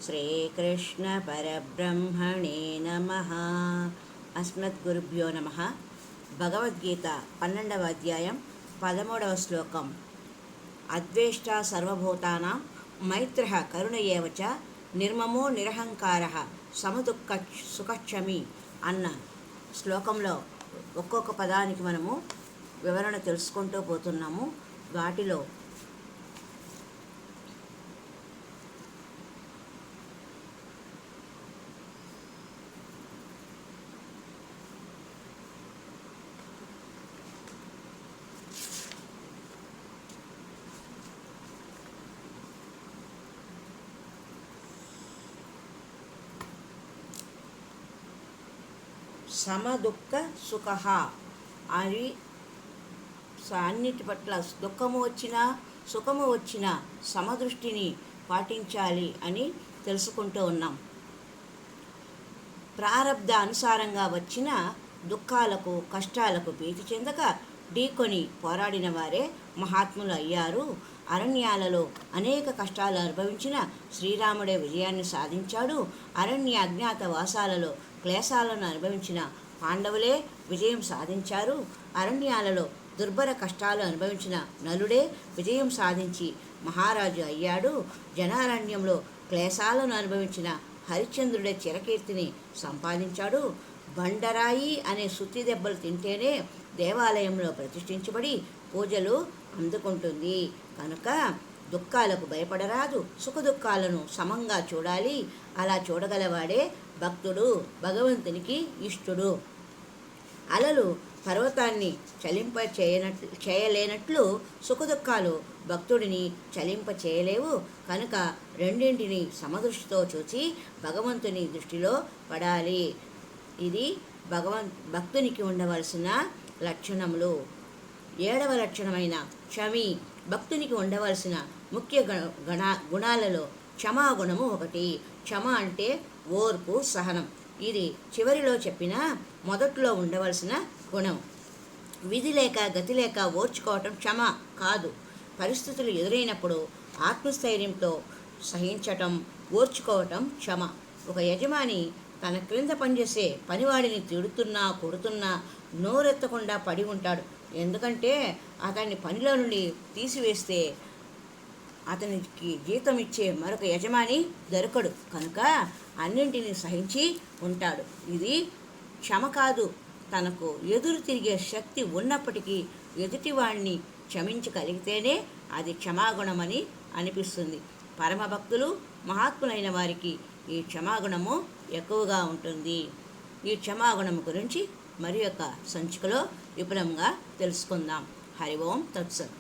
శ్రీకృష్ణ పరబ్రహ్మణే నమః. అస్మద్గురుభ్యో నమః. భగవద్గీత 12వ అధ్యాయం 13వ శ్లోకం. అద్వేష్ట సర్వభూతానాం మైత్రః కరుణ ఏవ చ నిర్మమో నిరహంకారః సమదుఃఖ సుఖక్షమి అన్న శ్లోకంలో ఒక్కొక్క పదానికి మనము వివరణ తెలుసుకుంటూ పోతున్నాము. వాటిలో సమదుఃఖ సుఖ అని అన్నిటి పట్ల దుఃఖము వచ్చినా సుఖము వచ్చినా సమదృష్టిని పాటించాలి అని తెలుసుకుంటూ ఉన్నాం. ప్రారబ్ధ అనుసారంగా వచ్చిన దుఃఖాలకు కష్టాలకు భీతి చెందక ఢీకొని పోరాడిన వారే మహాత్ములు అయ్యారు. అరణ్యాలలో అనేక కష్టాలు అనుభవించిన శ్రీరాముడే విజయాన్ని సాధించాడు. అరణ్య అజ్ఞాత వాసాలలో క్లేశాలను అనుభవించిన పాండవులే విజయం సాధించారు. అరణ్యాలలో దుర్భర కష్టాలు అనుభవించిన నలుడే విజయం సాధించి మహారాజు అయ్యాడు. జనారణ్యంలో క్లేశాలను అనుభవించిన హరిశ్చంద్రుడే చిరకీర్తిని సంపాదించాడు. బండరాయి అనే సుత్తి దెబ్బలు తింటేనే దేవాలయంలో ప్రతిష్ఠించబడి పూజలు అందుకుంటుంది. కనుక దుఃఖాలకు భయపడరాదు, సుఖదుఖాలను సమంగా చూడాలి. అలా చూడగలవాడే భక్తుడు, భగవంతునికి ఇష్టుడు. అలలు పర్వతాన్ని చేయలేనట్లు సుఖదుఖాలు భక్తుడిని చలింప చేయలేవు. కనుక రెండింటిని సమదృష్టితో చూచి భగవంతుని దృష్టిలో పడాలి. ఇది భక్తునికి ఉండవలసిన లక్షణములు. 7వ లక్షణమైన క్షమి. భక్తునికి ఉండవలసిన ముఖ్య గుణాలలో క్షమాగుణము ఒకటి. క్షమ అంటే ఓర్పు, సహనం. ఇది చివరిలో చెప్పిన మొదట్లో ఉండవలసిన గుణం. విధి లేక గతి లేక ఓర్చుకోవటం క్షమ కాదు. పరిస్థితులు ఎదురైనప్పుడు ఆత్మస్థైర్యంతో సహించటం, ఓర్చుకోవటం క్షమ. ఒక యజమాని తన క్రింద పనిచేసే పనివాడిని తిడుతున్నా కొడుతున్నా నోరెత్తకుండా పడి ఉంటాడు. ఎందుకంటే అతన్ని పనిలో నుండి తీసివేస్తే అతనికి జీతం ఇచ్చే మరొక యజమాని దొరకడు. కనుక అన్నింటినీ సహించి ఉంటాడు. ఇది క్షమ కాదు. తనకు ఎదురు తిరిగే శక్తి ఉన్నప్పటికీ ఎదుటివాడిని క్షమించగలిగితేనే అది క్షమాగుణమని అనిపిస్తుంది. పరమభక్తులు మహాత్ములైన వారికి ఈ క్షమాగుణము ఎక్కువగా ఉంటుంది. ఈ క్షమాగుణము గురించి మరి యొక్క సంచికలో విపులంగా తెలుసుకుందాం. హరి ఓం తత్సత్.